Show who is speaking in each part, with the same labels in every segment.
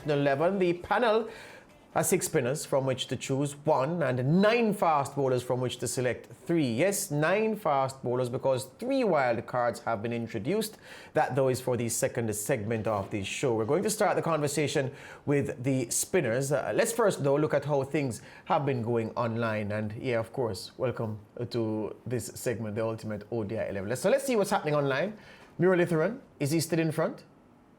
Speaker 1: 11, the panel has 6 spinners from which to choose 1 and 9 fast bowlers from which to select 3. Yes, 9 fast bowlers because 3 wild cards have been introduced. That though is for the second segment of the show. We're going to start the conversation with the spinners. Let's first though look at how things have been going online. And yeah, of course, welcome to this segment, the Ultimate ODI 11. So let's see what's happening online. Miro Litheran, is he still in front?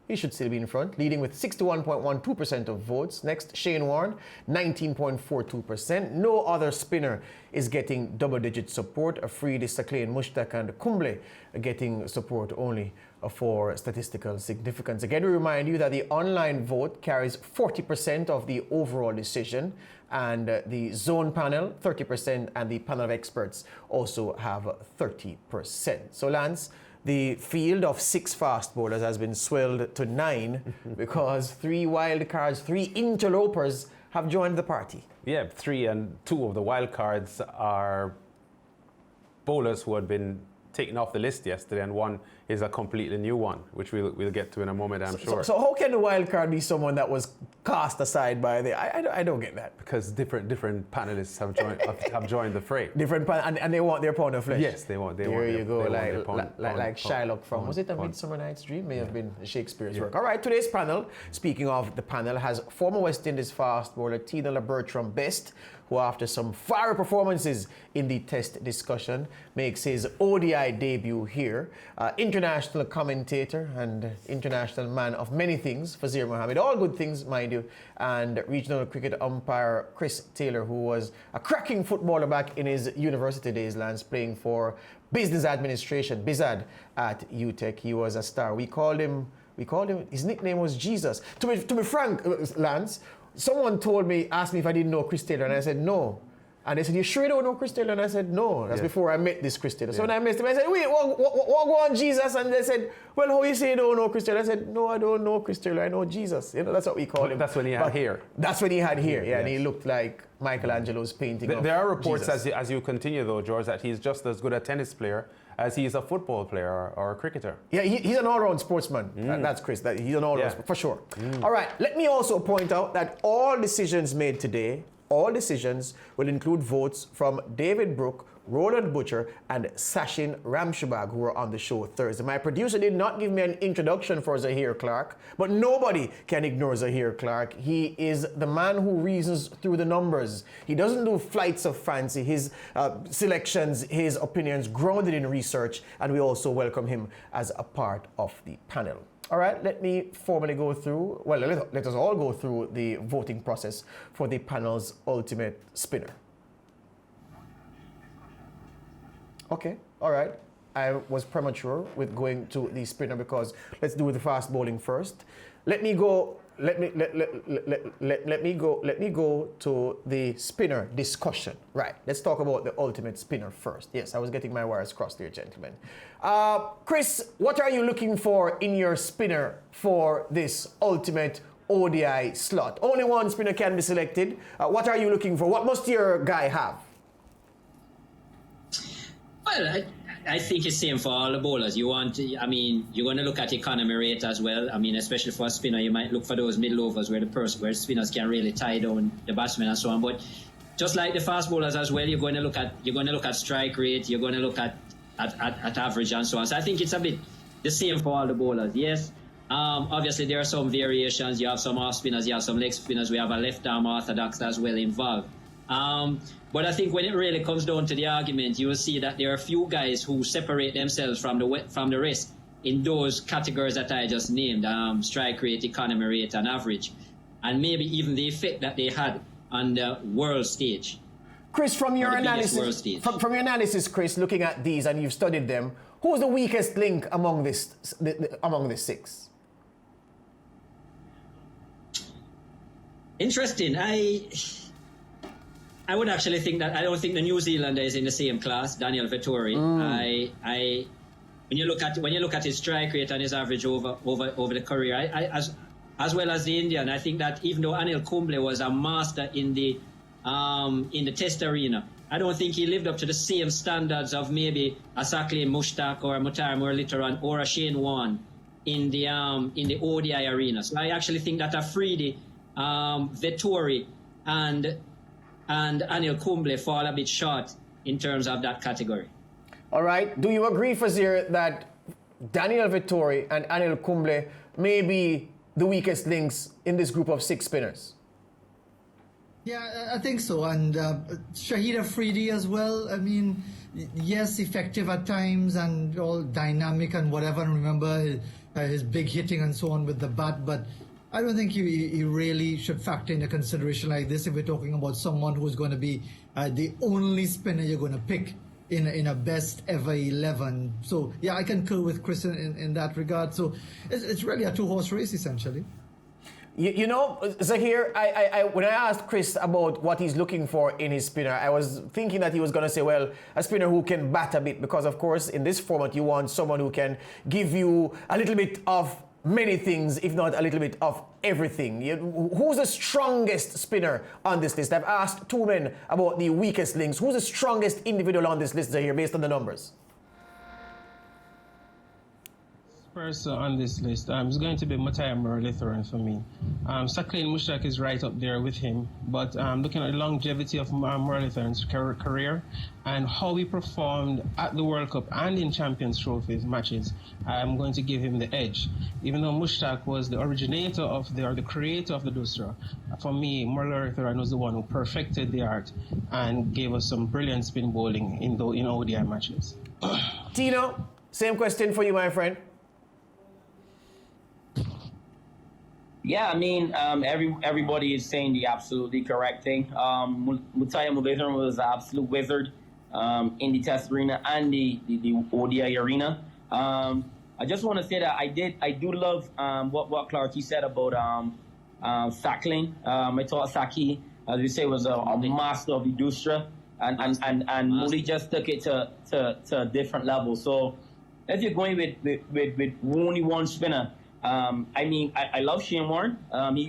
Speaker 1: He should still be in front, leading with 61.12% of votes. Next, Shane Warne, 19.42%. No other spinner is getting double-digit support. Afridi, Saclay, Mushtaq, and Kumble getting support only for statistical significance. Again, we remind you that the online vote carries 40% of the overall decision, and the zone panel, 30%, and the panel of experts also have 30%. So, Lance, the field of 6 fast bowlers has been swelled to 9 because 3 wild cards, 3 interlopers have joined the party.
Speaker 2: Yeah, 3 and 2 of the wild cards are bowlers who had been taken off the list yesterday, and 1 is a completely new one, which we'll get to in a moment, I'm sure.
Speaker 1: So how can the wild card be someone that was cast aside by the... I don't get that.
Speaker 2: Because different panelists have joined the fray.
Speaker 1: And they want their pound of flesh.
Speaker 2: Yes, they want.
Speaker 1: There you go, like Shylock from, was it A Midsummer Night's Dream? May have been Shakespeare's work. All right, today's panel, speaking of the panel, has former West Indies fast bowler Tina LaBertram Best, who after some fiery performances in the test discussion makes his ODI debut here. International commentator and international man of many things, Fazir Mohammed, all good things, mind you, and regional cricket umpire Chris Taylor, who was a cracking footballer back in his university days, Lance, playing for business administration, BIZAD at UTech. He was a star. We called him, his nickname was Jesus. To be frank, Lance, someone asked me if I didn't know Chris Taylor, and I said no. And they said, "You sure you don't know Chris Taylor?" And I said, "No." That's before I met this Chris Taylor. So when I met him, I said, "Wait, what go on, Jesus?" And they said, "Well, how you say you don't know Chris Taylor?" I said, "No, I don't know Chris Taylor. I know Jesus." You know, that's what we call him.
Speaker 2: That's when he had hair.
Speaker 1: That's when he had hair, yeah. Yes. And he looked like Michelangelo's painting of
Speaker 2: There are reports
Speaker 1: Jesus.
Speaker 2: as you continue, though, George, that he's just as good a tennis player as he is a football player or a cricketer.
Speaker 1: Yeah, he's an all-round sportsman. That's Chris. He's an all-round, for sure. All right, let me also point out that all decisions made today, all decisions will include votes from David Brook, Roland Butcher, and Sachin Ramshubag, who were on the show Thursday. My producer did not give me an introduction for Zahir Clark, but nobody can ignore Zahir Clark. He is the man who reasons through the numbers. He doesn't do flights of fancy. His selections, his opinions, grounded in research, and we also welcome him as a part of the panel. All right, let me formally go through, well, let us all go through the voting process for the panel's ultimate spinner. Okay, all right. I was premature with going to the spinner because let's do the fast bowling first. Let me go to the spinner discussion. Right, let's talk about the ultimate spinner first. Yes, I was getting my wires crossed here, gentlemen. Chris, what are you looking for in your spinner for this ultimate ODI slot? Only one spinner can be selected. What are you looking for? What must your guy have?
Speaker 3: Well, I think it's same for all the bowlers. You're going to look at economy rate as well. I mean, especially for a spinner, you might look for those middle overs where spinners can really tie down the batsmen and so on. But just like the fast bowlers as well, you're going to look at strike rate. You're going to look at average and so on. So I think it's a bit the same for all the bowlers. Yes. Obviously, there are some variations. You have some off spinners, you have some leg spinners. We have a left arm orthodox as well involved. But I think when it really comes down to the argument, you will see that there are a few guys who separate themselves from the rest in those categories that I just named, strike rate, economy rate, and average, and maybe even the effect that they had on the world stage.
Speaker 1: Chris, from your analysis, Chris, looking at these, and you've studied them, who's the weakest link among the 6?
Speaker 3: Interesting. I would actually think that I don't think the New Zealander is in the same class, Daniel Vettori. When you look at his strike rate and his average over the career, as well as the Indian, I think that even though Anil Kumble was a master in the test arena, I don't think he lived up to the same standards of maybe a Saclay Mushtaq or a Muhtar Muralitharan or a Shane Warne in the ODI arena. So I actually think that Afridi, Vettori, and Anil Kumble fall a bit short in terms of that category.
Speaker 1: All right. Do you agree, Fazir, that Daniel Vettori and Anil Kumble may be the weakest links in this group of 6 spinners?
Speaker 4: Yeah, I think so. And Shahid Afridi as well. I mean, yes, effective at times and all dynamic and whatever. And remember his big hitting and so on with the bat. But I don't think he really should factor in a consideration like this if we're talking about someone who's going to be the only spinner you're going to pick in a best ever 11. So, yeah, I concur with Chris in that regard. So it's really a 2-horse race, essentially.
Speaker 1: You know, Zahir, when I asked Chris about what he's looking for in his spinner, I was thinking that he was going to say, well, a spinner who can bat a bit, because, of course, in this format, you want someone who can give you a little bit of many things, if not a little bit of everything. Who's the strongest spinner on this list? I've asked 2 men about the weakest links. Who's the strongest individual on this list, Zahir, based on the numbers?
Speaker 5: Person on this list is going to be Matthias Muralitharan for me. Saqlain Mushtaq is right up there with him, but looking at the longevity of Muralitharan's career and how he performed at the World Cup and in Champions Trophies matches, I'm going to give him the edge. Even though Mushtaq was the originator of the creator of the Dusra, for me, Muralitharan was the one who perfected the art and gave us some brilliant spin bowling in ODI matches.
Speaker 1: Tino, same question for you, my friend.
Speaker 6: Yeah, I mean, everybody is saying the absolutely correct thing. Matthias Muralitharan was an absolute wizard in the Test arena and the ODI arena. I just want to say that I do love what Clarky said about Saqlain. I thought Saki, as we say, was a master of the Dusra, and Muli just took it to a different level. So if you're going with only one spinner, I mean, I love Shane Warne.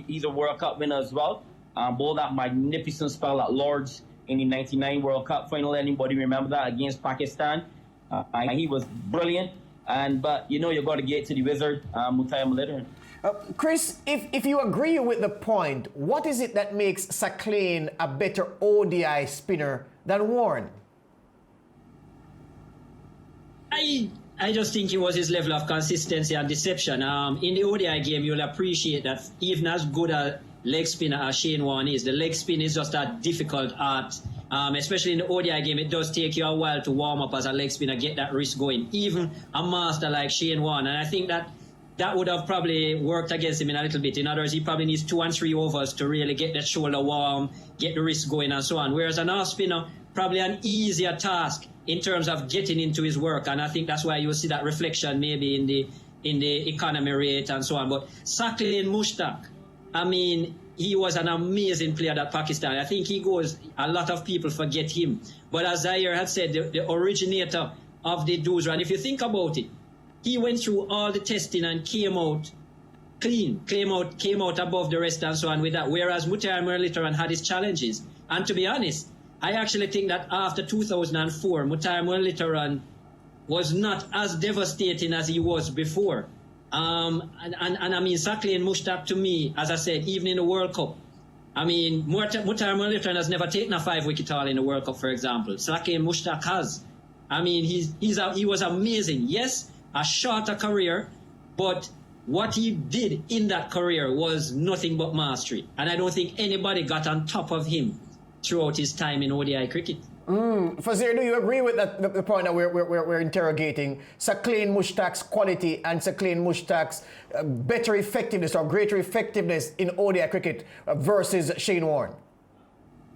Speaker 6: He's a World Cup winner as well. Bowled that magnificent spell at Lords in the '99 World Cup final. Anybody remember that against Pakistan? He was brilliant. But you got to get to the wizard, Matthias Muralitharan.
Speaker 1: Chris, if you agree with the point, what is it that makes Saqlain a better ODI spinner than Warne?
Speaker 3: I just think it was his level of consistency and deception. In the ODI game, you'll appreciate that even as good a leg spinner as Shane Warne is, the leg spin is just a difficult art. Especially in the ODI game, it does take you a while to warm up as a leg spinner, get that wrist going. Even a master like Shane Warne. And I think that would have probably worked against him in a little bit. In other words, he probably needs 2 and 3 overs to really get that shoulder warm, get the wrist going and so on. Whereas an off spinner, probably an easier task in terms of getting into his work, and I think that's why you'll see that reflection maybe in the economy rate and so on. But Saqlain Mushtaq, I mean, he was an amazing player at Pakistan. I think a lot of people forget him. But as Zaire had said, the originator of the Dusra, and if you think about it, he went through all the testing and came out clean, came out above the rest and so on with that. Whereas Matthias Muralitharan had his challenges. And to be honest, I actually think that after 2004, Matthias Muralitharan was not as devastating as he was before. And I mean, Saqlain Mushtaq, to me, as I said, even in the World Cup, I mean, Matthias Muralitharan has never taken a 5-wicket haul in the World Cup, for example. Saqlain Mushtaq has. I mean, he was amazing. Yes, a shorter career, but what he did in that career was nothing but mastery. And I don't think anybody got on top of him throughout his time in ODI cricket.
Speaker 1: Fazir, do you agree with that, the point that we're interrogating Saqlain Mushtaq's quality and Saqlain Mushtaq's better effectiveness or greater effectiveness in ODI cricket versus Shane Warne?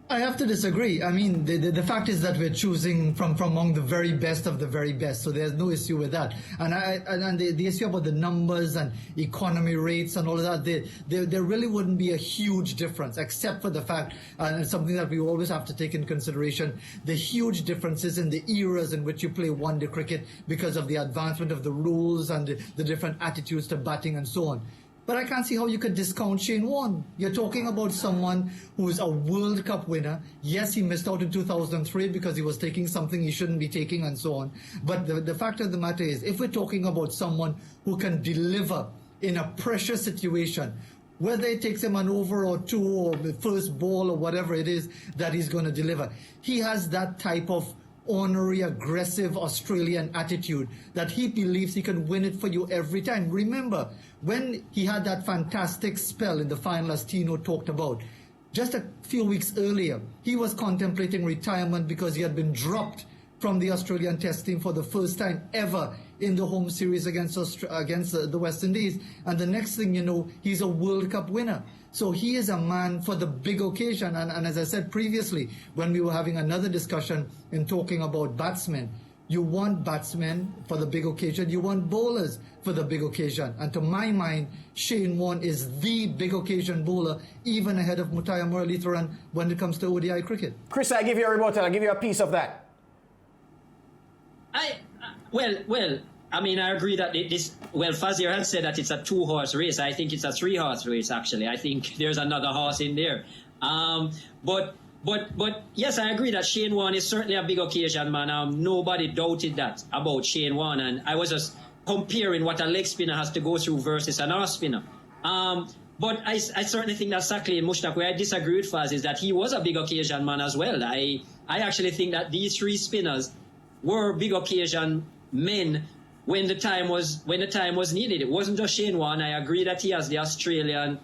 Speaker 4: I have to disagree. I mean, the fact is that we're choosing from among the very best of the very best, so there's no issue with that. And the issue about the numbers and economy rates and all of that, there really wouldn't be a huge difference, except for the fact, and it's something that we always have to take in consideration, the huge differences in the eras in which you play one-day cricket because of the advancement of the rules and the different attitudes to batting and so on. But I can't see how you could discount Shane Warne. You're talking about someone who is a World Cup winner. Yes, he missed out in 2003 because he was taking something he shouldn't be taking and so on. But the fact of the matter is, if we're talking about someone who can deliver in a pressure situation, whether it takes him an over or two or the first ball or whatever it is that he's going to deliver, he has that type of ornery, aggressive Australian attitude that he believes he can win it for you every time. Remember, when he had that fantastic spell in the final, as Tino talked about, just a few weeks earlier, he was contemplating retirement because he had been dropped from the Australian test team for the first time ever in the home series against the West Indies. And the next thing you know, he's a World Cup winner. So he is a man for the big occasion. And as I said previously, when we were having another discussion in talking about batsmen, you want batsmen for the big occasion. You want bowlers for the big occasion. And to my mind, Shane Warne is the big occasion bowler, even ahead of Muttiah Muralitharan when it comes to ODI cricket.
Speaker 1: Chris, I give you a rebuttal. I give you a piece of that.
Speaker 3: Well, I mean, I agree that Fazir had said that it's a 2-horse race. I think it's a 3-horse race, actually. I think there's another horse in there. But yes, I agree that Shane Warne is certainly a big occasion man. Nobody doubted that about Shane Warne. And I was just comparing what a leg spinner has to go through versus an off spinner. But I certainly think that Saqlain Mushtaq, where I disagree with Faz, is that he was a big occasion man as well. I actually think that these three spinners were big occasion men when the time was needed. It wasn't just Shane Warne. I agree that he has the Australian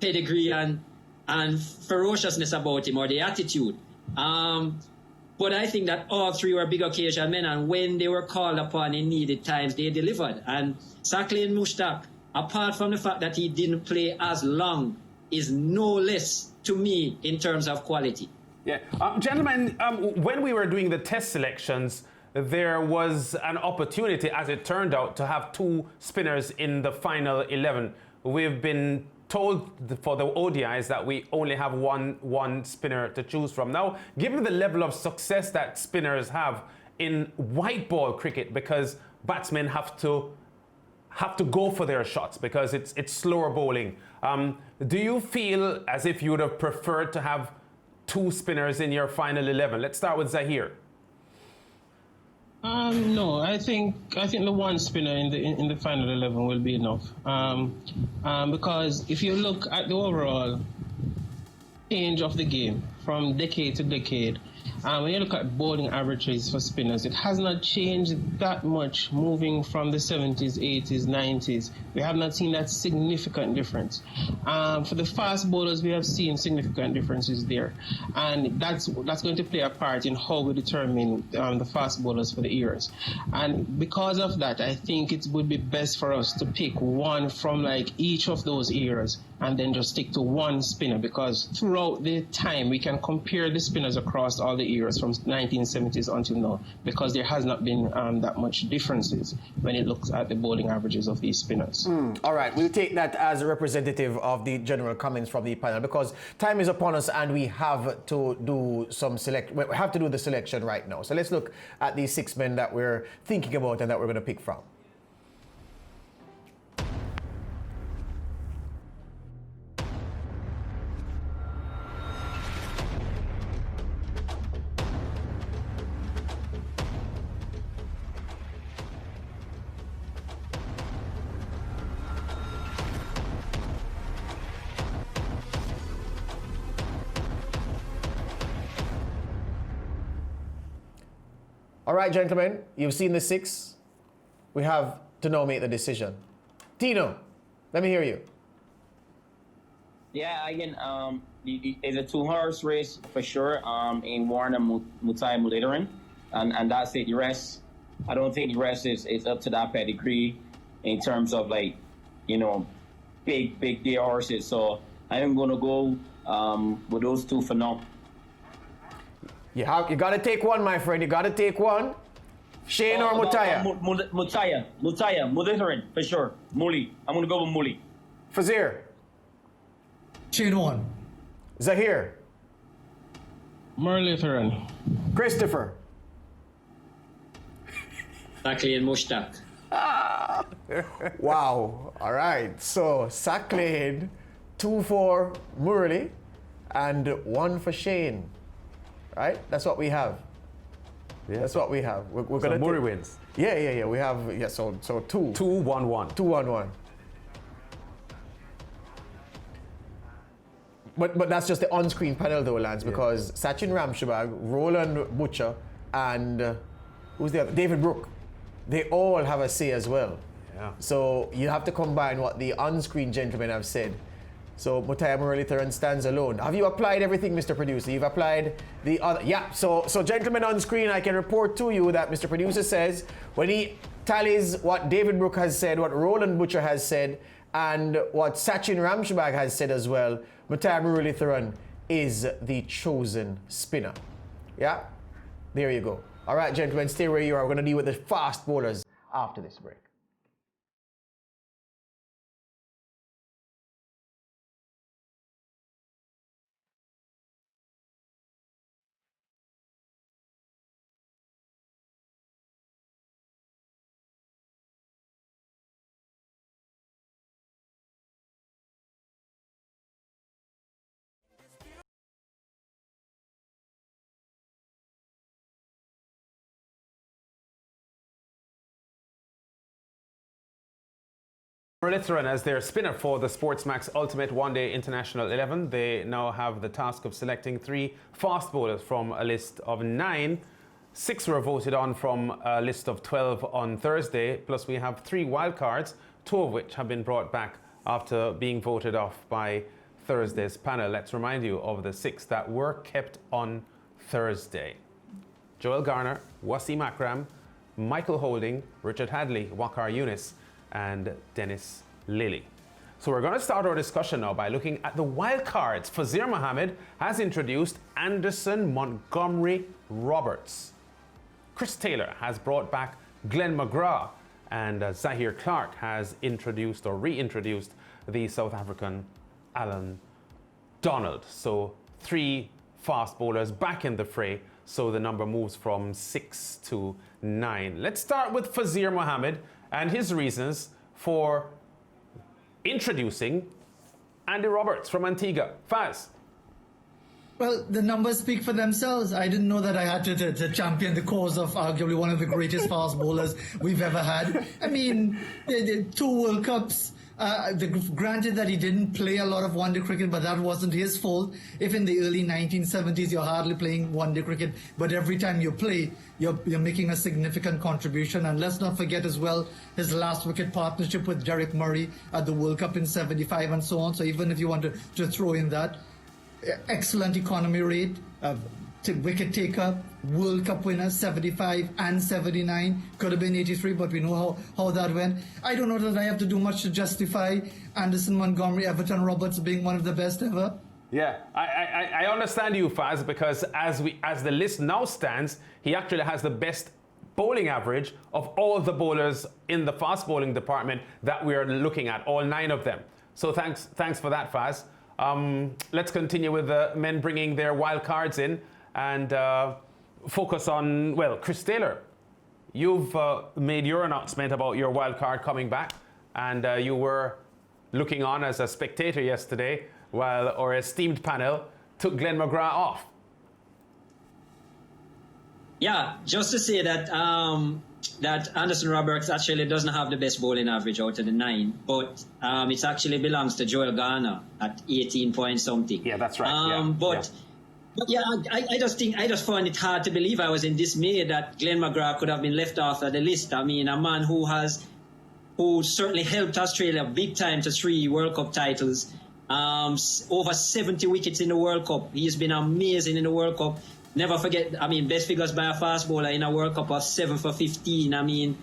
Speaker 3: pedigree and ferociousness about him, or the attitude. But I think that all three were big occasion men, and when they were called upon in needed times, they delivered. And Saqlain Mushtaq, apart from the fact that he didn't play as long, is no less to me in terms of quality.
Speaker 2: Yeah, gentlemen, when we were doing the test selections, there was an opportunity, as it turned out, to have two spinners in the final 11. We've been told for the ODIs that we only have one spinner to choose from. Now, given the level of success that spinners have in white ball cricket, because batsmen have to go for their shots because it's slower bowling, do you feel as if you would have preferred to have two spinners in your final 11? Let's start with Zahir.
Speaker 5: No, I think the one spinner in the final 11 will be enough. Because if you look at the overall change of the game from decade to decade, when you look at bowling averages for spinners, it has not changed that much moving from the 70s, 80s, 90s. We have not seen that significant difference. For the fast bowlers, we have seen significant differences there. And that's going to play a part in how we determine the fast bowlers for the eras. And because of that, I think it would be best for us to pick one from like each of those eras and then just stick to one spinner, because throughout the time we can compare the spinners across all the eras from 1970s until now, because there has not been that much differences when it looks at the bowling averages of these spinners.
Speaker 1: All right, we'll take that as a representative of the general comments from the panel, because time is upon us and we have to do we have to do the selection right now. So let's look at the 6 men that we're thinking about and that we're going to pick from. All right, gentlemen, you've seen the 6. We have to now make the decision. Tino, let me hear you.
Speaker 6: Yeah, again, it's a 2-horse race for sure. In Warne and Muttiah Muralitharan, and that's it. The rest, I don't think the rest is up to that pedigree in terms of big day horses. So I am going to go with those 2 for now.
Speaker 1: You got to take one, my friend. You got to take one. Shane or Muttiah?
Speaker 6: Muttiah, Muralitharan, for sure. Muli. I'm going to go with Muli.
Speaker 1: Fazir?
Speaker 4: Shane Warne.
Speaker 1: Zahir?
Speaker 5: Muralitharan.
Speaker 1: Christopher?
Speaker 3: Saqlain Mushtaq.
Speaker 1: Wow. All right. So Sacklade, 2 for Murley, and 1 for Shane. Right? That's what we have.
Speaker 2: Yeah.
Speaker 1: That's what we have. We're
Speaker 2: So
Speaker 1: gonna
Speaker 2: Murray wins.
Speaker 1: Yeah. We have So 2.
Speaker 2: 2-1-1.
Speaker 1: 2-1-1. But that's just the on-screen panel though, Lance, because Sachin Ramshabag, Roland Butcher, and who's the other? David Brook. They all have a say as well.
Speaker 2: Yeah.
Speaker 1: So you have to combine what the on-screen gentlemen have said. So Mutai Muralitharan stands alone. Have you applied everything, Mr. Producer? You've applied the other. Yeah. So gentlemen on screen, I can report to you that Mr. Producer says when he tallies what David Brook has said, what Roland Butcher has said, and what Sachin Ramshabag has said as well, Mutai Muralitharan is the chosen spinner. Yeah? There you go. All right, gentlemen, stay where you are. We're going to deal with the fast bowlers after this break.
Speaker 2: Muralitharan as their spinner for the SportsMax Ultimate One Day International 11. They now have the task of selecting 3 fast bowlers from a list of 9. 6 were voted on from a list of 12 on Thursday. Plus we have 3 wildcards, 2 of which have been brought back after being voted off by Thursday's panel. Let's remind you of the 6 that were kept on Thursday. Joel Garner, Wasim Akram, Michael Holding, Richard Hadley, Waqar Younis, and Dennis Lilly. So we're going to start our discussion now by looking at the wild cards. Fazir Mohammed has introduced Anderson Montgomery Roberts. Chris Taylor has brought back Glenn McGrath, and Zahir Clark has introduced or reintroduced the South African Alan Donald. So 3 fast bowlers back in the fray, so the number moves from 6 to 9. Let's start with Fazir Mohammed and his reasons for introducing Andy Roberts from Antigua. Faz.
Speaker 4: Well, the numbers speak for themselves. I didn't know that I had to champion the cause of arguably one of the greatest fast bowlers we've ever had. I mean, 2 World Cups. Granted that he didn't play a lot of one-day cricket, but that wasn't his fault. If in the early 1970s you're hardly playing one-day cricket, but every time you play, you're making a significant contribution. And let's not forget as well his last wicket partnership with Derek Murray at the World Cup in '75 and so on. So even if you want to throw in that, excellent economy rate, wicket taker, World Cup winner, 75 and 79, could have been 83, but we know how that went. I don't know that I have to do much to justify Anderson Montgomery, Everton Roberts being one of the best ever.
Speaker 2: Yeah, I understand you, Faz, because as the list now stands, he actually has the best bowling average of all the bowlers in the fast bowling department that we are looking at, all 9 of them. So thanks for that, Faz. Let's continue with the men bringing their wild cards in and focus on, well, Chris Taylor. You've made your announcement about your wild card coming back, and you were looking on as a spectator yesterday while our esteemed panel took Glenn McGrath off.
Speaker 3: Yeah, just to say that that Anderson Roberts actually doesn't have the best bowling average out of the 9, but it actually belongs to Joel Garner at 18 point something.
Speaker 2: Yeah, that's right.
Speaker 3: But yeah, I just find it hard to believe. I was in dismay that Glenn McGrath could have been left off of the list. I mean, a man who certainly helped Australia big time to 3 World Cup titles, over 70 wickets in the World Cup. He's been amazing in the World Cup. Never forget, I mean, best figures by a fast bowler in a World Cup of 7 for 15. I mean,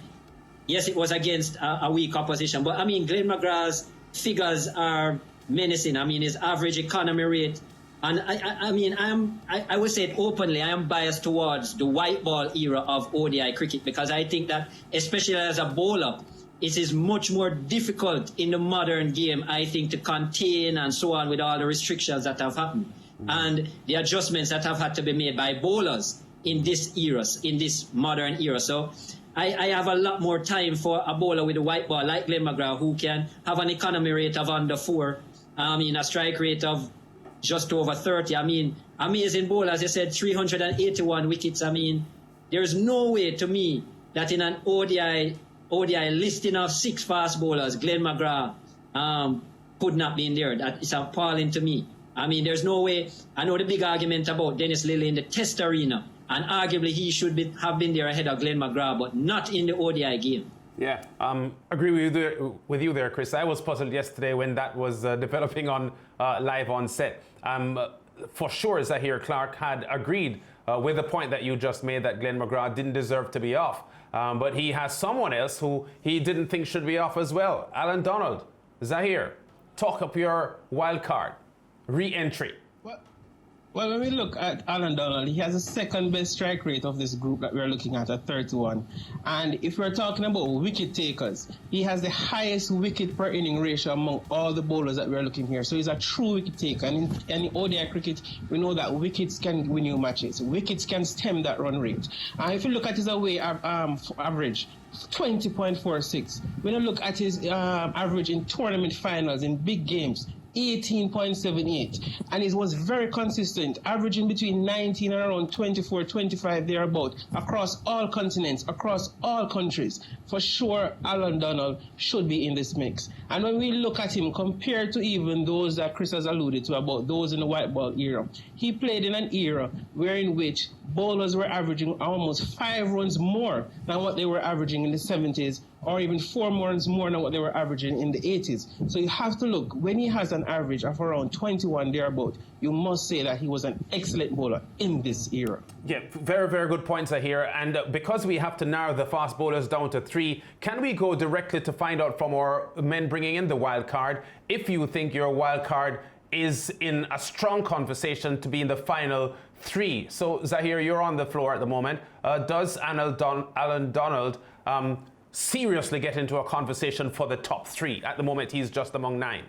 Speaker 3: yes, it was against a weak opposition, but I mean, Glenn McGrath's figures are menacing. I mean, his average economy rate. And I would say it openly, I am biased towards the white ball era of ODI cricket, because I think that, especially as a bowler, it is much more difficult in the modern game, I think, to contain and so on with all the restrictions that have happened and the adjustments that have had to be made by bowlers in this era, in this modern era. So I have a lot more time for a bowler with a white ball like Glenn McGrath, who can have an economy rate of under 4, a strike rate of just over 30. I mean, amazing bowler, as you said, 381 wickets. I mean, there's no way to me that in an ODI listing of 6 fast bowlers, Glenn McGrath could not be in there. That is appalling to me. I mean, there's no way. I know the big argument about Dennis Lilly in the Test arena, and arguably he should have been there ahead of Glenn McGrath, but not in the ODI game.
Speaker 2: Yeah, agree with you there, Chris. I was puzzled yesterday when that was developing on live on set. For sure, Zahir Clark had agreed with the point that you just made that Glenn McGrath didn't deserve to be off. But he has someone else who he didn't think should be off as well. Alan Donald. Zahir, talk up your wild card. Re-entry.
Speaker 5: Well, when we look at Alan Donald, he has the second best strike rate of this group that we're looking at 31. And if we're talking about wicket takers, he has the highest wicket per inning ratio among all the bowlers that we're looking here. So he's a true wicket taker. And in ODI cricket, we know that wickets can win you matches. Wickets can stem that run rate. And if you look at his away average, 20.46. When you look at his average in tournament finals, in big games, 18.78, and it was very consistent, averaging between 19 and around 24, 25 thereabout across all continents, across all countries. For sure, Alan Donald should be in this mix. And when we look at him compared to even those that Chris has alluded to about those in the white ball era, he played in an era in which bowlers were averaging almost 5 runs more than what they were averaging in the 70s, or even 4 runs more than what they were averaging in the 80s. So you have to look, when he has an average of around 21 thereabout, you must say that he was an excellent bowler in this era.
Speaker 2: Yeah, very, very good points here. And because we have to narrow the fast bowlers down to 3, can we go directly to find out from our men bringing in the wild card if you think your wild card is in a strong conversation to be in the final 3? So, Zahir, you're on the floor at the moment. Does Alan Donald seriously get into a conversation for the top 3? At the moment, he's just among 9.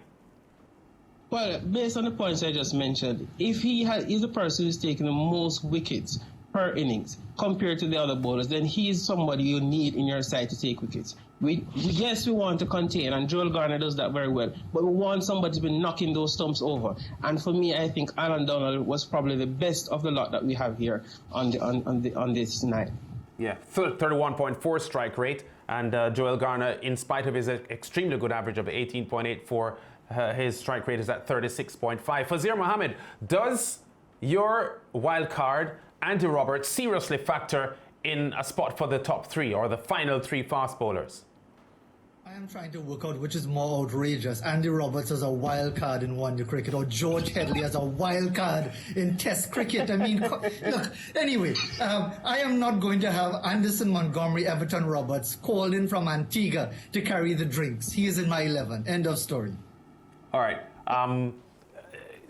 Speaker 5: Well, based on the points I just mentioned, if he's the person who's taking the most wickets per innings compared to the other bowlers, then he is somebody you need in your side to take wickets. Yes, we want to contain, and Joel Garner does that very well, but we want somebody to be knocking those stumps over. And for me, I think Alan Donald was probably the best of the lot that we have here on this night.
Speaker 2: Yeah, 31.4 strike rate, and Joel Garner, in spite of his extremely good average of 18.84, his strike rate is at 36.5. Fazir Mohammed, does your wild card, Andy Roberts, seriously factor in a spot for the top 3 or the final 3 fast bowlers?
Speaker 4: I am trying to work out which is more outrageous. Andy Roberts as a wild card in one-day cricket, or George Headley as a wild card in Test cricket. I mean, look, anyway, I am not going to have Anderson, Montgomery, Everton, Roberts called in from Antigua to carry the drinks. He is in my 11. End of story.
Speaker 2: All right.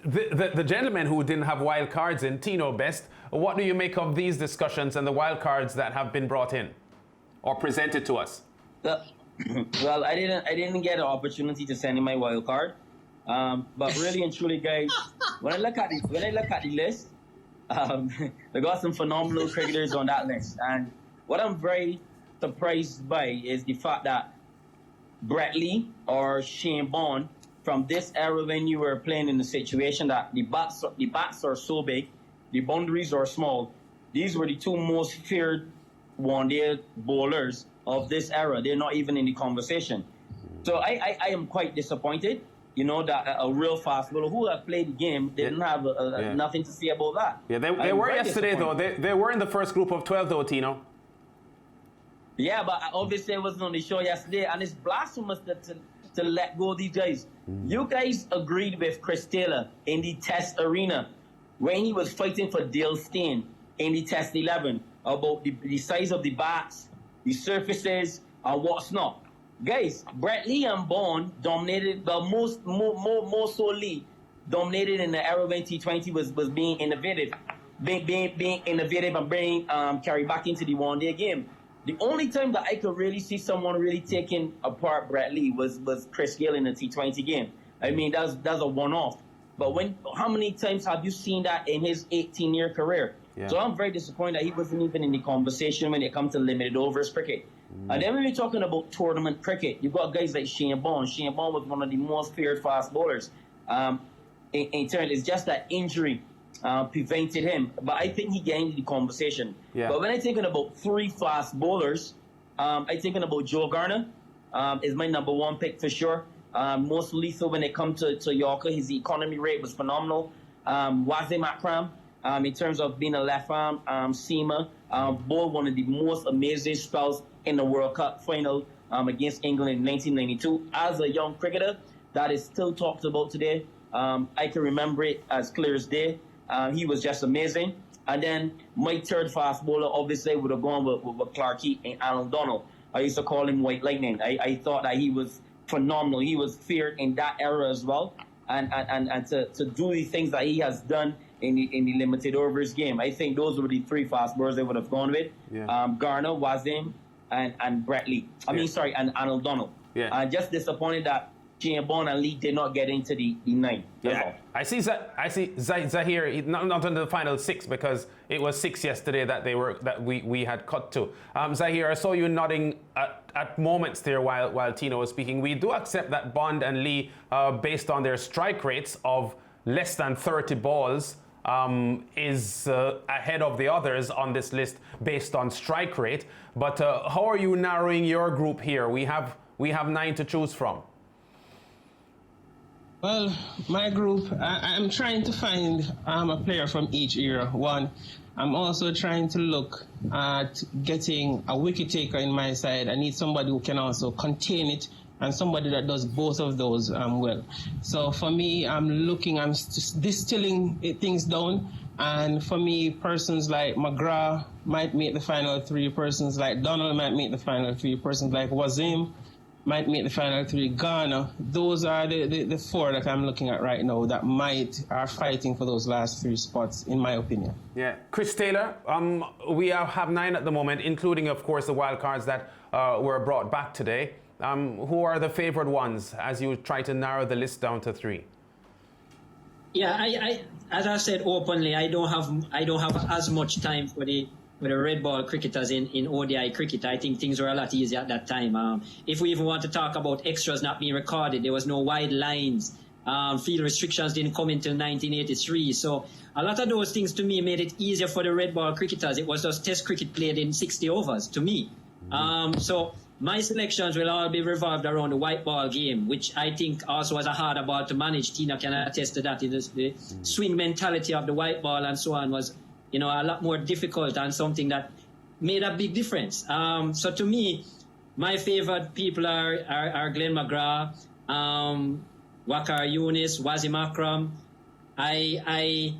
Speaker 2: The gentleman who didn't have wild cards in, Tino Best, what do you make of these discussions and the wild cards that have been brought in or presented to us?
Speaker 6: Well, I didn't get an opportunity to send in my wild card, but really and truly, guys, when I look at the list, they got some phenomenal cricketers on that list, and what I'm very surprised by is the fact that Brett Lee or Shane Bond, from this era when you were playing in the situation that the bats are so big, the boundaries are small, these were the 2 most feared one-day bowlers of this era. They're not even in the conversation. So I am quite disappointed, you know, that a real fast bowler who have played the game didn't have nothing to say about that.
Speaker 2: Yeah, they were yesterday, though. They were in the first group of 12, though, Tino.
Speaker 6: Yeah, but obviously I wasn't on the show yesterday, and it's blasphemous to let go of these guys. You guys agreed with Chris Taylor in the Test arena when he was fighting for Dale Steyn in the Test 11 about the size of the bats, the surfaces, and what's not. Guys, Brett Lee and Bond dominated, but more so Lee dominated in the era when T20 was being innovative, being innovative and bringing Kerry back into the one-day game. The only time that I could really see someone really taking apart Brett Lee was Chris Gayle in the T20 game. I mean, that's a one-off. But how many times have you seen that in his 18-year career?
Speaker 2: Yeah.
Speaker 6: So I'm very disappointed that he wasn't even in the conversation when it comes to limited overs cricket. And then when we're talking about tournament cricket, you've got guys like Shane Bond. Shane Bond was one of the most feared fast bowlers. In turn, it's just that injury prevented him. But I think he gained the conversation.
Speaker 2: Yeah.
Speaker 6: But when I'm thinking about 3 fast bowlers, I'm thinking about Joe Garner is my number 1 pick for sure. Most lethal when it comes to Yorker. His economy rate was phenomenal. Wasim Akram, in terms of being a left arm seamer, bowled one of the most amazing spells in the World Cup final against England in 1992. As a young cricketer, that is still talked about today. I can remember it as clear as day. He was just amazing. And then my 3rd fast bowler, obviously, would have gone with Clark Heat and Alan Donald. I used to call him White Lightning. I thought that he was phenomenal. He was feared in that era as well. And to do the things that he has done in the limited overs game, I think those were the 3 fast bowlers they would have gone with.
Speaker 2: Yeah.
Speaker 6: Garner, Wasim, and Brett Lee. And Arnold Donald.
Speaker 2: Yeah.
Speaker 6: Just disappointed that Shane Bond and Lee did not get into the 9. That's all.
Speaker 2: I see Zahir not into the final 6 because it was 6 yesterday that we had cut to. Zahir, I saw you nodding at moments there while Tino was speaking. We do accept that Bond and Lee, based on their strike rates of less than 30 balls, is ahead of the others on this list based on strike rate. But how are you narrowing your group here? We have 9 to choose from.
Speaker 5: Well, my group, I'm trying to find a player from each era. One, I'm also trying to look at getting a wicket taker in my side. I need somebody who can also contain it and somebody that does both of those well. So for me, I'm distilling things down. And for me, persons like McGrath might make the final 3. Persons like Donald might make the final 3. Persons like Wasim might make the final 3. Ghana, those are the 4 that I'm looking at right now that are fighting for those last 3 spots, in my opinion.
Speaker 2: Yeah. Chris Taylor, we have 9 at the moment, including, of course, the wild cards that were brought back today. Who are the favored ones as you try to narrow the list down to 3?
Speaker 3: Yeah, I as I said openly, I don't have as much time for the red ball cricketers in ODI cricket. I think things were a lot easier at that time. If we even want to talk about extras not being recorded, there was no wide lines. Field restrictions didn't come until 1983. So a lot of those things to me made it easier for the red ball cricketers. It was just test cricket played in 60 overs to me. So my selections will all be revolved around the white ball game, which I think also was a harder ball to manage. Tina can attest to that. The swing mentality of the white ball and so on was, a lot more difficult and something that made a big difference. So to me, my favorite people are Glenn McGrath, Wakar Yunis, Wasim Akram. I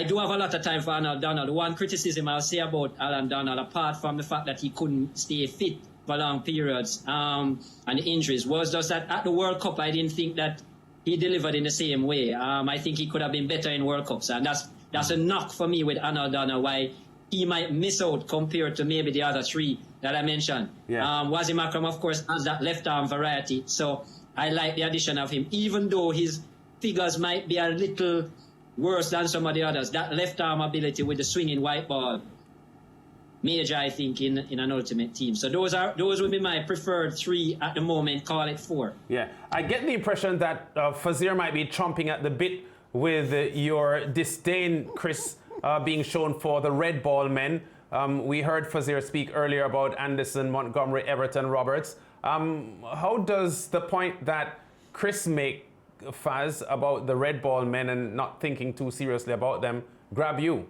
Speaker 3: do have a lot of time for Alan Donald. One criticism I'll say about Alan Donald, apart from the fact that he couldn't stay fit for long periods and the injuries, was just that at the World Cup, I didn't think that he delivered in the same way. I think he could have been better in World Cups, and that's a knock for me with Alan Donald, why he might miss out compared to maybe the other 3 that I mentioned.
Speaker 2: Yeah.
Speaker 3: Wasim Akram, of course, has that left-arm variety, so I like the addition of him, even though his figures might be a little worse than some of the others. That left-arm ability with the swinging white ball, major, I think, in an ultimate team. So those would be my preferred 3 at the moment. Call it 4.
Speaker 2: Yeah, I get the impression that Fazir might be chomping at the bit with your disdain, Chris, being shown for the red ball men. We heard Fazir speak earlier about Anderson, Montgomery, Everton, Roberts. How does the point that Chris make, Faz, about the red ball men and not thinking too seriously about them grab you?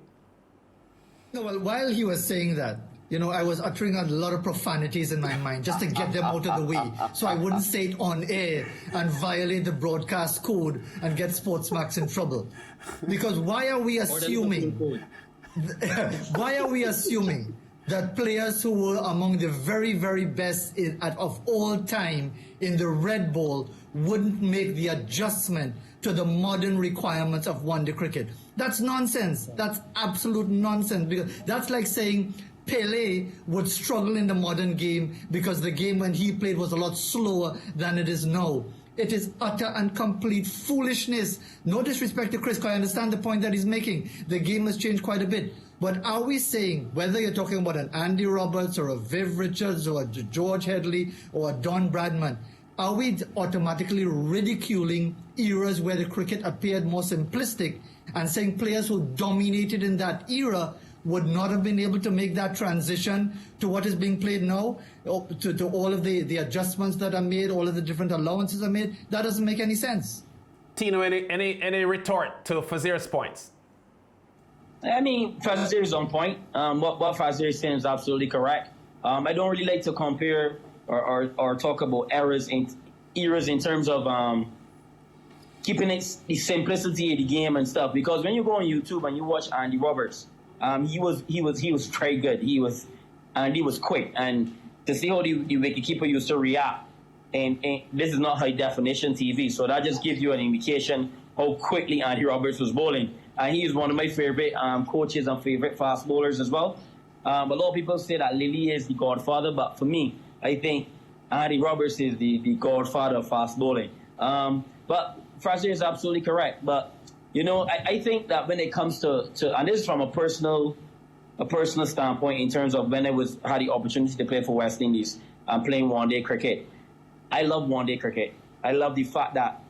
Speaker 4: No, well, while he was saying that, I was uttering a lot of profanities in my mind just to get them out of the way, so I wouldn't say it on air and violate the broadcast code and get SportsMax in trouble. Because why are we assuming that players who were among the very, very best of all time in the red ball wouldn't make the adjustment to the modern requirements of one-day cricket? That's nonsense. That's absolute nonsense, because that's like saying Pele would struggle in the modern game because the game when he played was a lot slower than it is now. It is utter and complete foolishness. No disrespect to Chris, because I understand the point that he's making. The game has changed quite a bit. But are we saying, whether you're talking about an Andy Roberts or a Viv Richards or a George Headley or a Don Bradman, are we automatically ridiculing eras where the cricket appeared more simplistic and saying players who dominated in that era would not have been able to make that transition to what is being played now, to all of the adjustments that are made, all of the different allowances are made? That doesn't make any sense.
Speaker 2: Tino, any retort to Fazir's points?
Speaker 6: I mean, Fazir is on point. What Fazir is saying is absolutely correct. I don't really like to compare or talk about eras in terms of keeping it the simplicity of the game and stuff. Because when you go on YouTube and you watch Andy Roberts, he was very good. He was quick, and to see how the wicketkeeper used to react, and this is not high definition TV, so that just gives you an indication how quickly Andy Roberts was bowling. And he is one of my favorite coaches and favorite fast bowlers as well. A lot of people say that Lily is the godfather, but for me, I think Andy Roberts is the godfather of fast bowling. But Fraser is absolutely correct. But you know, I think that when it comes to and this is from a personal standpoint in terms of when I had the opportunity to play for West Indies and playing one-day cricket. I love one-day cricket. I love the fact that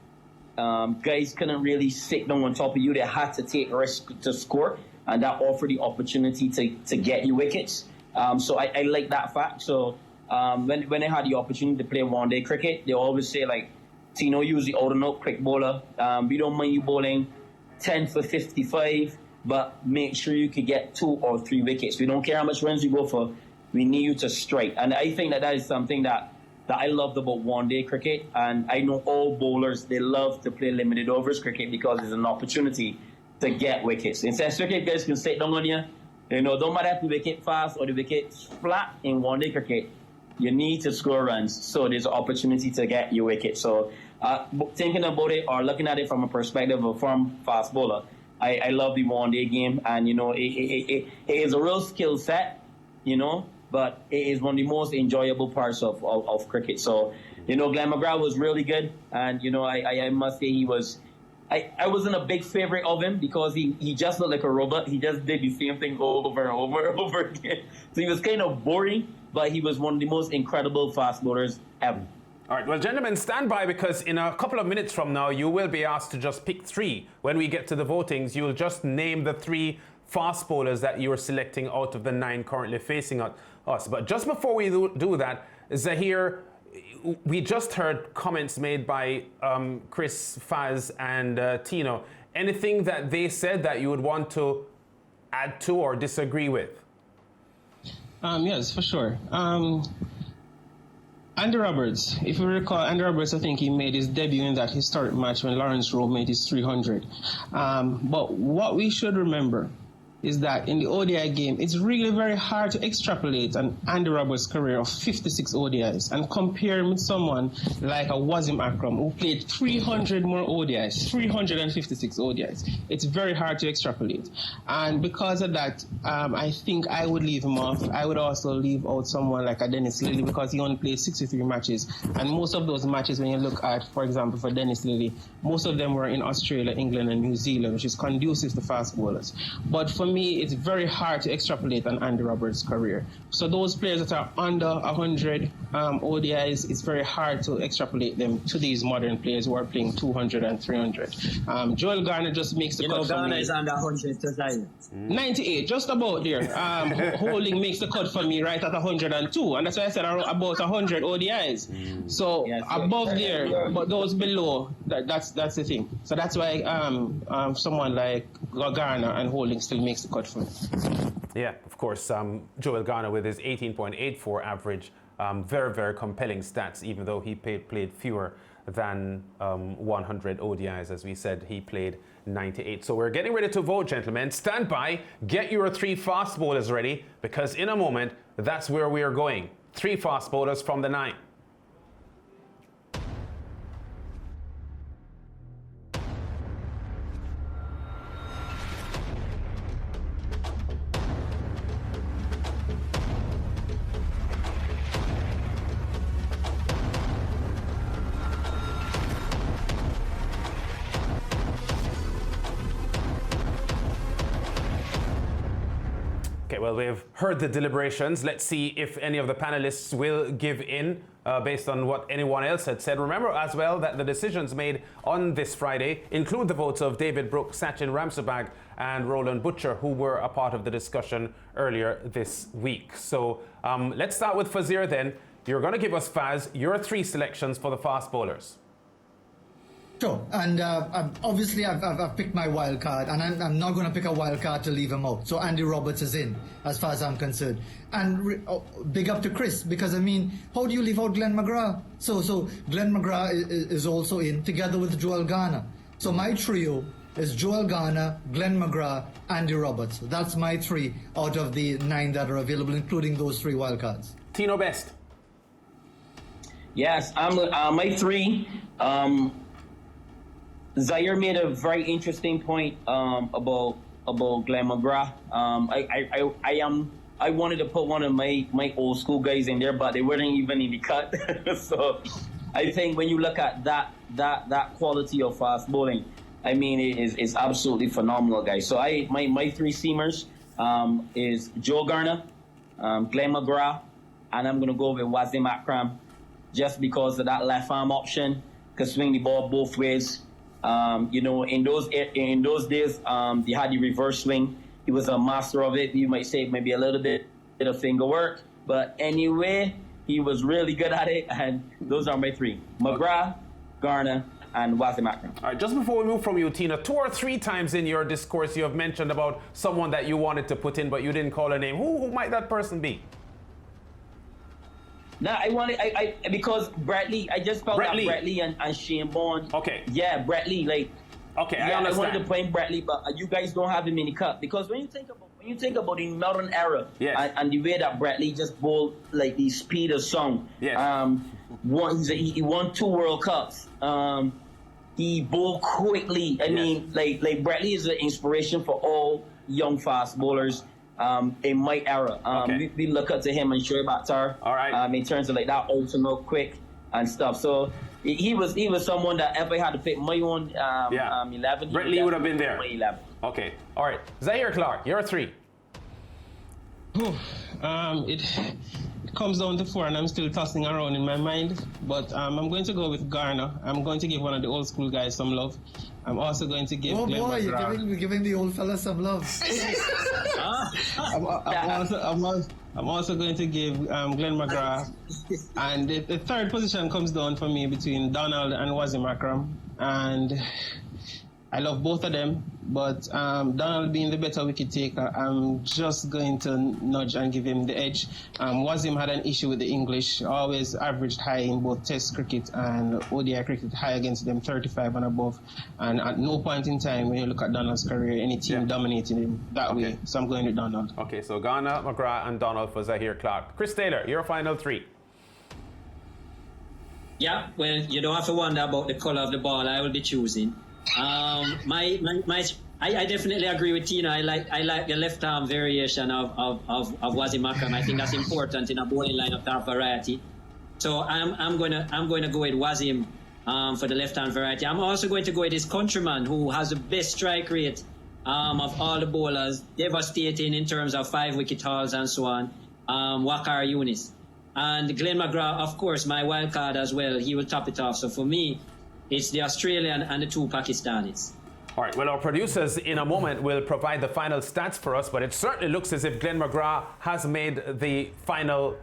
Speaker 6: guys couldn't really sit down on top of you. They had to take risk to score, and that offered the opportunity to get you wickets. So I like that fact. So when I had the opportunity to play one-day cricket, they always say, like, Tino, usually out and out quick bowler. We don't mind you bowling 10 for 55, but make sure you could get 2 or 3 wickets. We don't care how much runs you go for. We need you to strike. And I think that is something that I loved about one-day cricket. And I know all bowlers, they love to play limited overs cricket because it's an opportunity to get wickets. In Test cricket, guys can sit down on you. You know, don't matter if the wicket fast or the wicket flat in one-day cricket. You need to score runs, so there's an opportunity to get your wicket. So thinking about it or looking at it from a perspective of a fast bowler, I love the one-day game. And, you know, it is a real skill set, you know, but it is one of the most enjoyable parts of cricket. So, you know, Glenn McGrath was really good. And, you know, I must say he was... I wasn't a big favorite of him because he just looked like a robot. He just did the same thing over and over and over again. So he was kind of boring, but he was one of the most incredible fast bowlers ever.
Speaker 2: All right, well, gentlemen, stand by, because in a couple of minutes from now, you will be asked to just pick 3. When we get to the votings, you'll just name the 3 fast bowlers that you are selecting out of the 9 currently facing us. But just before we do that, Zahir, we just heard comments made by Chris, Faz, and Tino. Anything that they said that you would want to add to or disagree with?
Speaker 5: Yes, for sure. Andy Roberts, if you recall, Andy Roberts, I think he made his debut in that historic match when Lawrence Rowe made his 300. But what we should remember is that in the ODI game, it's really very hard to extrapolate an Andy Roberts' career of 56 ODIs and compare him with someone like a Wasim Akram who played 300 more ODIs, 356 ODIs. It's very hard to extrapolate. And because of that, I think I would leave him off. I would also leave out someone like a Dennis Lilly because he only played 63 matches. And most of those matches, when you look at, for example, for Dennis Lilly, most of them were in Australia, England, and New Zealand, which is conducive to fast bowlers. But for me, it's very hard to extrapolate an Andy Roberts' career. So those players that are under 100 ODIs, it's very hard to extrapolate them to these modern players who are playing 200 and 300. Joel Garner just makes the cut for
Speaker 3: Garner
Speaker 5: me.
Speaker 3: is under 100 to Zion.
Speaker 5: 98, just about there. Holding makes the cut for me right at 102, and that's why I said about 100 ODIs. So yes, above there, but those below, that's the thing. So that's why someone like Garner and Holding still makes the cut for me.
Speaker 2: Yeah, of course, Joel Garner with his 18.84 average, very, very compelling stats, even though he played fewer than 100 ODIs. As we said, he played 98. So we're getting ready to vote, gentlemen. Stand by, get your 3 fast bowlers ready, because in a moment, that's where we are going. 3 fast bowlers from the 9. Okay, well, we've heard the deliberations. Let's see if any of the panelists will give in based on what anyone else had said. Remember as well that the decisions made on this Friday include the votes of David Brook, Sachin Ramsabag and Roland Butcher, who were a part of the discussion earlier this week. So let's start with Fazir then. You're going to give us, Faz, your 3 selections for the fast bowlers.
Speaker 4: Sure, and obviously I've picked my wild card, and I'm not going to pick a wild card to leave him out. So Andy Roberts is in, as far as I'm concerned. And big up to Chris, because I mean, how do you leave out Glenn McGrath? So Glenn McGrath is also in, together with Joel Garner. So my trio is Joel Garner, Glenn McGrath, Andy Roberts. That's my 3 out of the 9 that are available, including those 3 wild cards.
Speaker 2: Tino Best.
Speaker 6: Yes, I'm my 3. Zaire made a very interesting point about Glenn McGrath. I wanted to put one of my old school guys in there, but they weren't even in the cut. So I think when you look at that quality of fast bowling, I mean it's absolutely phenomenal, guys. So my 3 seamers is Joe Garner, Glenn McGrath, and I'm gonna go with Wasim Akram, just because of that left arm option, could swing the ball both ways. You know, in those days, they had the reverse swing. He was a master of it. You might say maybe a little bit of finger work, but anyway, he was really good at it. And those are my 3: McGrath, Garner, and Wasim Akram.
Speaker 2: All right, just before we move from you, Tina, 2 or 3 times in your discourse you have mentioned about someone that you wanted to put in, but you didn't call a name. Who might that person be?
Speaker 6: No, I because Bradley, I just felt that Bradley and Shane Bond.
Speaker 2: Okay.
Speaker 6: Yeah, Bradley, like.
Speaker 2: Okay,
Speaker 6: yeah,
Speaker 2: I understand.
Speaker 6: I wanted to play Bradley, but you guys don't have him in the cut, because when you think about the modern era,
Speaker 2: yes,
Speaker 6: and the way that Bradley just bowled, like the speed of song.
Speaker 2: Yes.
Speaker 6: He won 2 World Cups. He bowled quickly. I mean, like Bradley is an inspiration for all young fast bowlers. In my era,
Speaker 2: okay,
Speaker 6: we look up to him and Shoaib Akhtar.
Speaker 2: All right.
Speaker 6: In terms of like that ultimate quick and stuff. So he was someone that if I had to pick my own 11,
Speaker 2: Bradley would have been there.
Speaker 6: My 11.
Speaker 2: Okay. All right. Zaire Clark, your 3.
Speaker 5: It comes down to 4, and I'm still tossing around in my mind. But I'm going to go with Garner. I'm going to give one of the old school guys some love. I'm also going to give Glenn McGrath.
Speaker 4: You're giving the old fella some love.
Speaker 5: I'm also going to give Glenn McGrath. And the 3rd position comes down for me between Donald and Wasim Akram. And I love both of them, but Donald being the better wicket taker, I'm just going to nudge and give him the edge. Wasim had an issue with the English, always averaged high in both Test cricket and ODI cricket, high against them, 35 and above. And at no point in time, when you look at Donald's career, any team dominated him that way. So I'm going to Donald.
Speaker 2: Okay, so Garner, McGrath, and Donald for Zaire Clark. Chris Taylor, your final 3.
Speaker 3: Yeah, well, you don't have to wonder about the color of the ball I will be choosing. I definitely agree with Tina. I like the left arm variation of Wasim Akram. I think that's important in a bowling lineup to have variety. So I'm going to go with Wasim for the left arm variety. I'm also going to go with his countryman who has the best strike rate of all the bowlers, devastating in terms of 5 wicket hauls and so on. Waqar Younis. And Glenn McGrath, of course, my wild card as well. He will top it off. So for me, it's the Australian and the 2 Pakistanis.
Speaker 2: All right, well, our producers in a moment will provide the final stats for us, but it certainly looks as if Glenn McGrath has made the final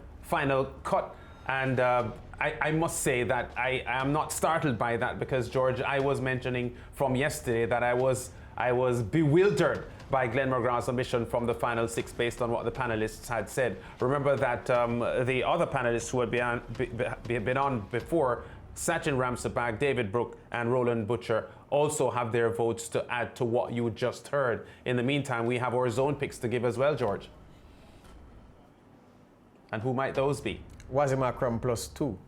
Speaker 2: cut. And I must say that I am not startled by that, because, George, I was mentioning from yesterday that I was bewildered by Glenn McGrath's omission from the final 6 based on what the panelists had said. Remember that the other panelists who had been on before, Sachin Ramsabag, David Brook, and Roland Butcher, also have their votes to add to what you just heard. In the meantime, we have our zone picks to give as well, George. And who might those be?
Speaker 1: Wasim Akram plus 2.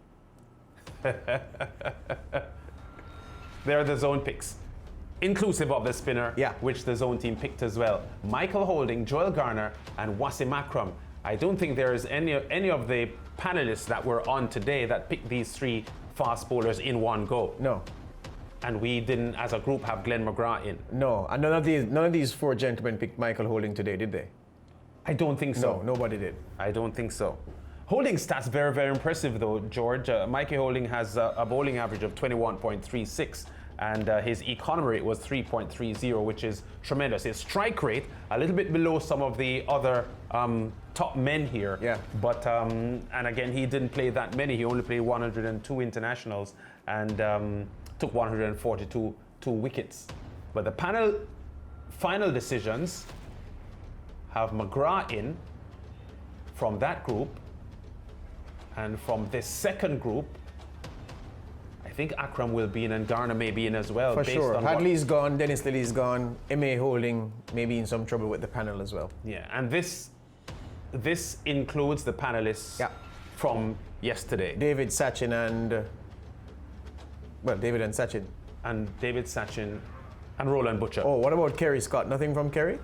Speaker 2: They're the zone picks, inclusive of the spinner, which the zone team picked as well. Michael Holding, Joel Garner, and Wasim Akram. I don't think there is any of the panelists that were on today that picked these 3 fast bowlers in one go.
Speaker 1: No.
Speaker 2: And we didn't, as a group, have Glenn McGrath in.
Speaker 1: No, and none of these 4 gentlemen picked Michael Holding today, did they?
Speaker 2: I don't think so.
Speaker 1: No, nobody did.
Speaker 2: I don't think so. Holding stats very, very impressive though, George. Mikey Holding has a bowling average of 21.36 and his economy rate was 3.30, which is tremendous. His strike rate, a little bit below some of the other top men here.
Speaker 1: Yeah.
Speaker 2: But, and again, he didn't play that many. He only played 102 internationals and took 142 wickets. But the panel final decisions have McGrath in from that group. And from this second group, I think Akram will be in and Garner may be in as well.
Speaker 1: For
Speaker 2: based
Speaker 1: sure.
Speaker 2: on
Speaker 1: Hadley's gone, Dennis Lilly's gone, M.A. Holding may be in some trouble with the panel as well.
Speaker 2: Yeah, and this includes the panelists from yesterday.
Speaker 1: David Sachin and, David and Sachin.
Speaker 2: And David Sachin and Roland Butcher.
Speaker 1: Oh, what about Kerry Scott? Nothing from Kerry?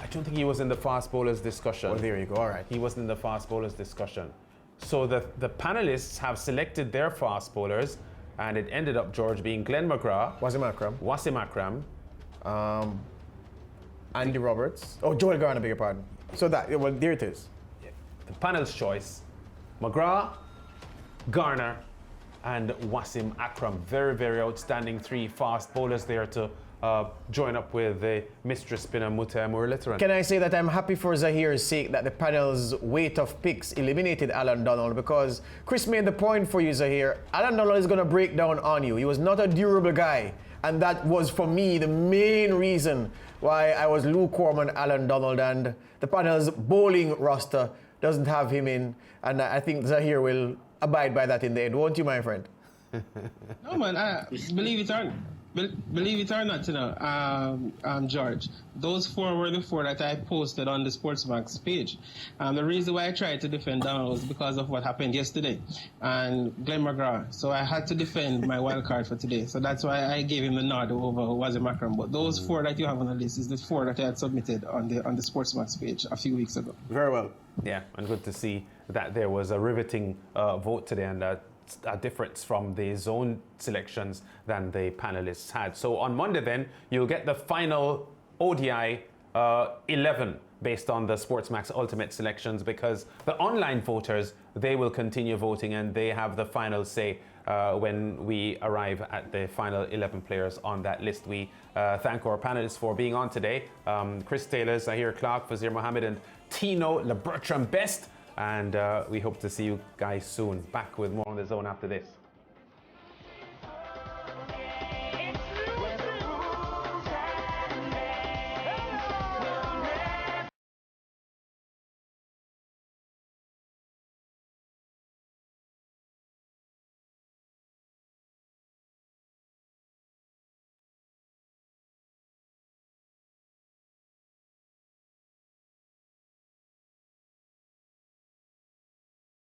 Speaker 2: I don't think he was in the fast bowlers discussion.
Speaker 1: Oh, there you go, all right.
Speaker 2: He wasn't in the fast bowlers discussion. So the panelists have selected their fast bowlers, and it ended up, George, being Glenn McGrath, Wasim Akram,
Speaker 1: Andy Roberts. Oh, Joel Garner, beg your pardon. So there it is.
Speaker 2: The panel's choice, McGrath, Garner, and Wasim Akram. Very, very outstanding three fast bowlers there to join up with the mistress spinner Mutai Muralitharan.
Speaker 1: Can I say that I'm happy for Zahir's sake that the panel's weight of picks eliminated Alan Donald, because Chris made the point for you, Zahir. Alan Donald is going to break down on you. He was not a durable guy. And that was, for me, the main reason why I was lukewarm on Alan Donald, and the panel's bowling roster doesn't have him in. And I think Zahir will abide by that in the end, won't you, my friend?
Speaker 5: No, man, believe it or not, you know, George, those four were the four that I posted on the SportsMax page. The reason why I tried to defend Donald was because of what happened yesterday and Glenn McGrath. So I had to defend my wild card for today. So that's why I gave him the nod over Wasim Akram. But those four that you have on the list is the four that I had submitted on the SportsMax page a few weeks ago.
Speaker 1: Very well.
Speaker 2: Yeah, and good to see that there was a riveting vote today, and a difference from the zone selections than the panelists had. So on Monday then, you'll get the final ODI 11 based on the SportsMax Ultimate selections, because the online voters, they will continue voting and they have the final say when we arrive at the final 11 players on that list. We thank our panelists for being on today. Chris Taylor, Zahir Clark, Fazir Mohammed and Tino LeBertram Best. And we hope to see you guys soon. Back with more on the zone after this.